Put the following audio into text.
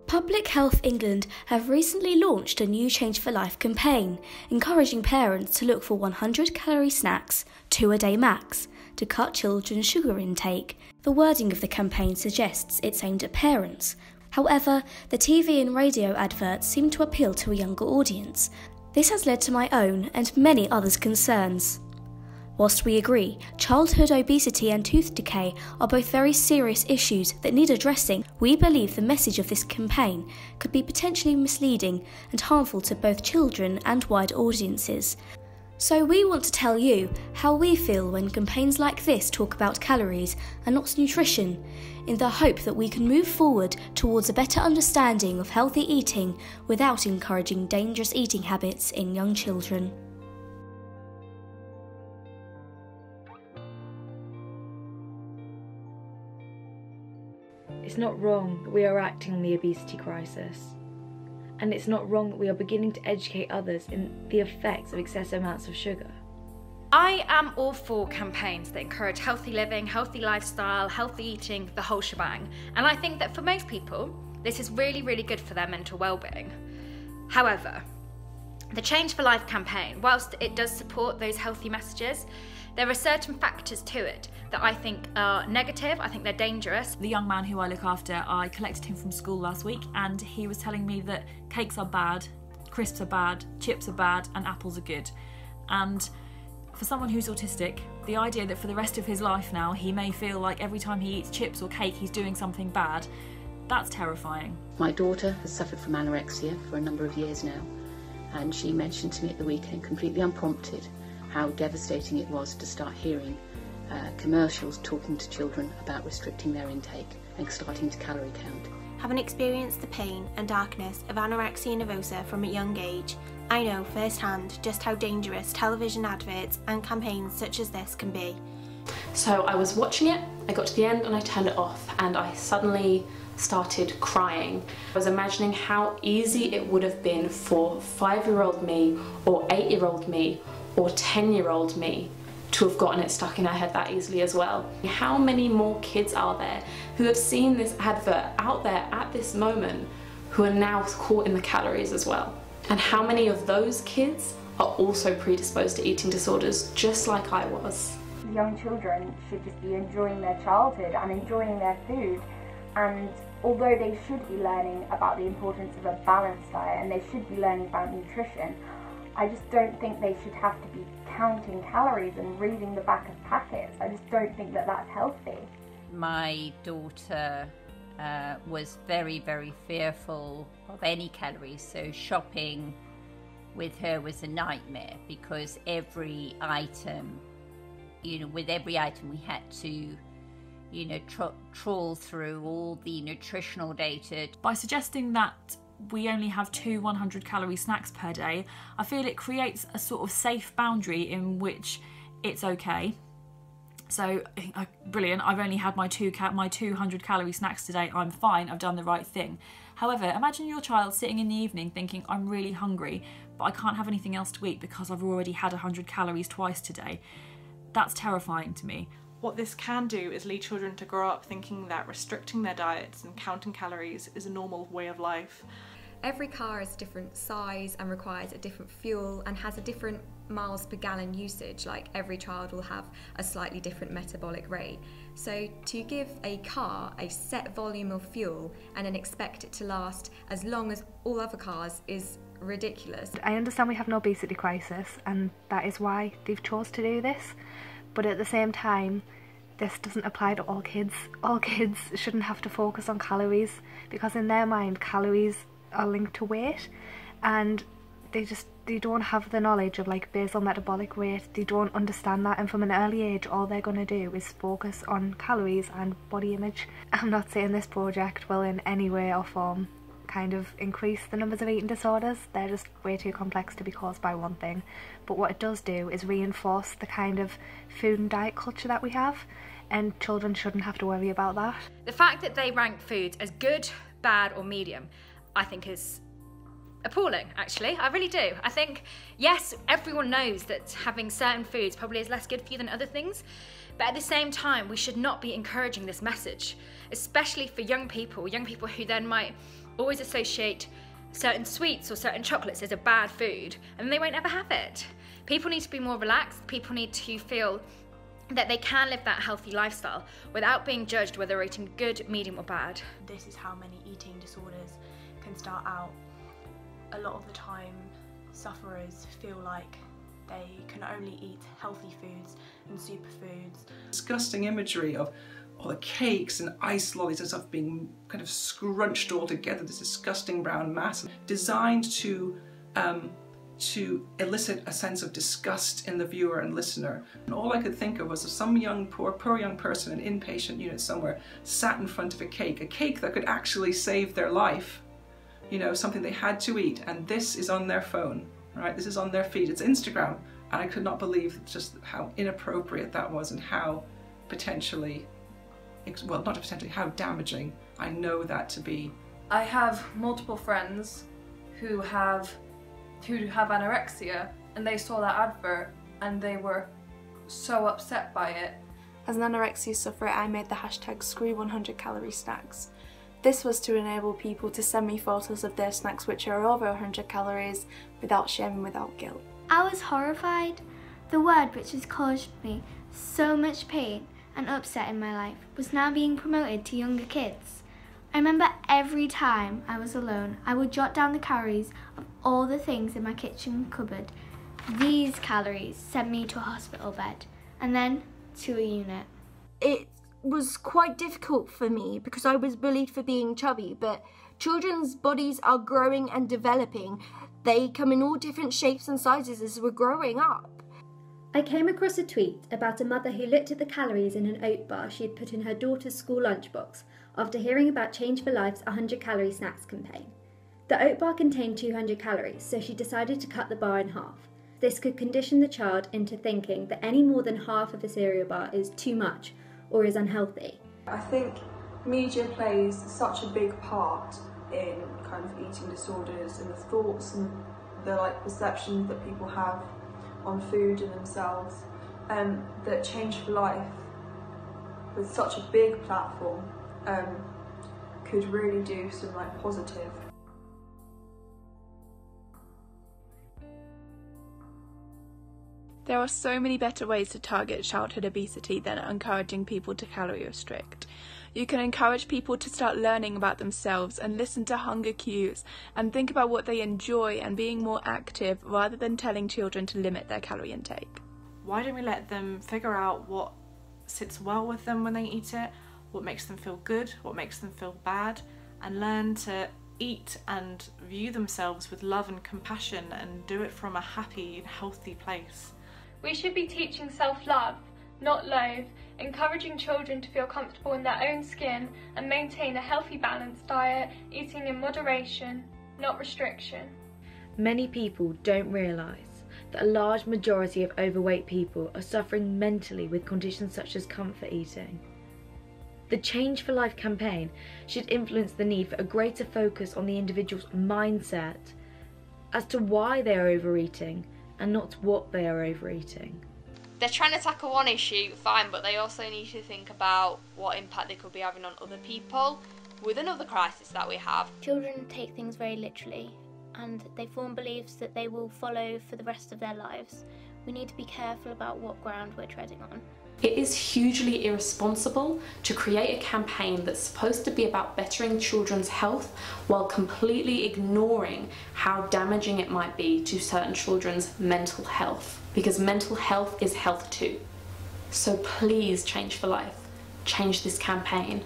Public Health England have recently launched a new Change4Life campaign, encouraging parents to look for 100-calorie snacks, 2 a day max, to cut children's sugar intake. The wording of the campaign suggests it's aimed at parents. However, the TV and radio adverts seem to appeal to a younger audience. This has led to my own and many others' concerns. Whilst we agree, childhood obesity and tooth decay are both very serious issues that need addressing, we believe the message of this campaign could be potentially misleading and harmful to both children and wide audiences. So we want to tell you how we feel when campaigns like this talk about calories and not nutrition, in the hope that we can move forward towards a better understanding of healthy eating without encouraging dangerous eating habits in young children. It's not wrong that we are acting on the obesity crisis. And it's not wrong that we are beginning to educate others in the effects of excessive amounts of sugar. I am all for campaigns that encourage healthy living, healthy lifestyle, healthy eating, the whole shebang. And I think that for most people, this is really, really good for their mental well-being. However, the Change4Life campaign, whilst it does support those healthy messages, there are certain factors to it that I think are negative. I think they're dangerous. The young man who I look after, I collected him from school last week and he was telling me that cakes are bad, crisps are bad, chips are bad and apples are good. And for someone who's autistic, the idea that for the rest of his life now he may feel like every time he eats chips or cake he's doing something bad, that's terrifying. My daughter has suffered from anorexia for a number of years now, and she mentioned to me at the weekend, completely unprompted, how devastating it was to start hearing commercials talking to children about restricting their intake and starting to calorie count. Having experienced the pain and darkness of anorexia nervosa from a young age, I know firsthand just how dangerous television adverts and campaigns such as this can be. So I was watching it, I got to the end and I turned it off and I suddenly started crying. I was imagining how easy it would have been for 5-year-old me or 8-year-old me or 10-year-old me to have gotten it stuck in her head that easily as well. How many more kids are there who have seen this advert out there at this moment who are now caught in the calories as well? And how many of those kids are also predisposed to eating disorders just like I was? Young children should just be enjoying their childhood and enjoying their food, and although they should be learning about the importance of a balanced diet and they should be learning about nutrition, I just don't think they should have to be counting calories and reading the back of packets. I just don't think that that's healthy. My daughter was very, very fearful of any calories, so shopping with her was a nightmare because every item, with every item we had to trawl through all the nutritional data. By suggesting that we only have 2 100-calorie snacks per day, I feel it creates a sort of safe boundary in which it's okay. So, brilliant, I've only had my 200-calorie snacks today, I'm fine, I've done the right thing. However, imagine your child sitting in the evening thinking, I'm really hungry, but I can't have anything else to eat because I've already had 100 calories twice today. That's terrifying to me. What this can do is lead children to grow up thinking that restricting their diets and counting calories is a normal way of life. Every car is a different size and requires a different fuel and has a different miles per gallon usage. Like every child will have a slightly different metabolic rate. So to give a car a set volume of fuel and then expect it to last as long as all other cars is ridiculous. I understand we have an obesity crisis and that is why they've chose to do this. But at the same time, this doesn't apply to all kids. All kids shouldn't have to focus on calories because in their mind calories are linked to weight, and they don't have the knowledge of like basal metabolic rate. They don't understand that, and from an early age all they're going to do is focus on calories and body image. I'm not saying this project will in any way or form kind of increase the numbers of eating disorders. They're just way too complex to be caused by one thing. But what it does do is reinforce the kind of food and diet culture that we have, and children shouldn't have to worry about that. The fact that they rank foods as good, bad or medium, I think is appalling, actually. I really do. I think, yes, everyone knows that having certain foods probably is less good for you than other things, but at the same time, we should not be encouraging this message, especially for young people who then might always associate certain sweets or certain chocolates as a bad food, and they won't ever have it. People need to be more relaxed. People need to feel that they can live that healthy lifestyle without being judged whether they're eating good, medium or bad. This is how many eating disorders can start out. A lot of the time, sufferers feel like they can only eat healthy foods and superfoods. Disgusting imagery of all the cakes and ice lollies and stuff being kind of scrunched all together, this disgusting brown mass, designed to elicit a sense of disgust in the viewer and listener. And all I could think of was if some young, poor young person in inpatient unit somewhere sat in front of a cake that could actually save their life, you know, something they had to eat, and this is on their phone, right? This is on their feed, it's Instagram, and I could not believe just how inappropriate that was and how potentially, well, not potentially, how damaging I know that to be. I have multiple friends who have anorexia, and they saw that advert and they were so upset by it. As an anorexia sufferer, I made the hashtag Screw 100 Calorie Snacks. This was to enable people to send me photos of their snacks which are over 100 calories without shame and without guilt. I was horrified. The word which has caused me so much pain and upset in my life was now being promoted to younger kids. I remember every time I was alone, I would jot down the calories of all the things in my kitchen cupboard. These calories sent me to a hospital bed and then to a unit. It was quite difficult for me because I was bullied for being chubby, but children's bodies are growing and developing. They come in all different shapes and sizes as we're growing up. I came across a tweet about a mother who looked at the calories in an oat bar she had put in her daughter's school lunchbox after hearing about Change4Life's 100 calorie snacks campaign. The oat bar contained 200 calories, so she decided to cut the bar in half. This could condition the child into thinking that any more than half of a cereal bar is too much or is unhealthy. I think media plays such a big part in kind of eating disorders and the thoughts and the perceptions that people have on food and themselves, that Change4Life, with such a big platform, could really do some positive. There are so many better ways to target childhood obesity than encouraging people to calorie restrict. You can encourage people to start learning about themselves and listen to hunger cues and think about what they enjoy and being more active rather than telling children to limit their calorie intake. Why don't we let them figure out what sits well with them when they eat it, what makes them feel good, what makes them feel bad, and learn to eat and view themselves with love and compassion and do it from a happy and healthy place. We should be teaching self-love, not loathe, encouraging children to feel comfortable in their own skin and maintain a healthy balanced diet, eating in moderation, not restriction. Many people don't realise that a large majority of overweight people are suffering mentally with conditions such as comfort eating. The Change4Life campaign should influence the need for a greater focus on the individual's mindset as to why they are overeating and not what they are overeating. They're trying to tackle one issue, fine, but they also need to think about what impact they could be having on other people with another crisis that we have. Children take things very literally and they form beliefs that they will follow for the rest of their lives. We need to be careful about what ground we're treading on. It is hugely irresponsible to create a campaign that's supposed to be about bettering children's health while completely ignoring how damaging it might be to certain children's mental health, because mental health is health too. So please, Change4Life, change this campaign.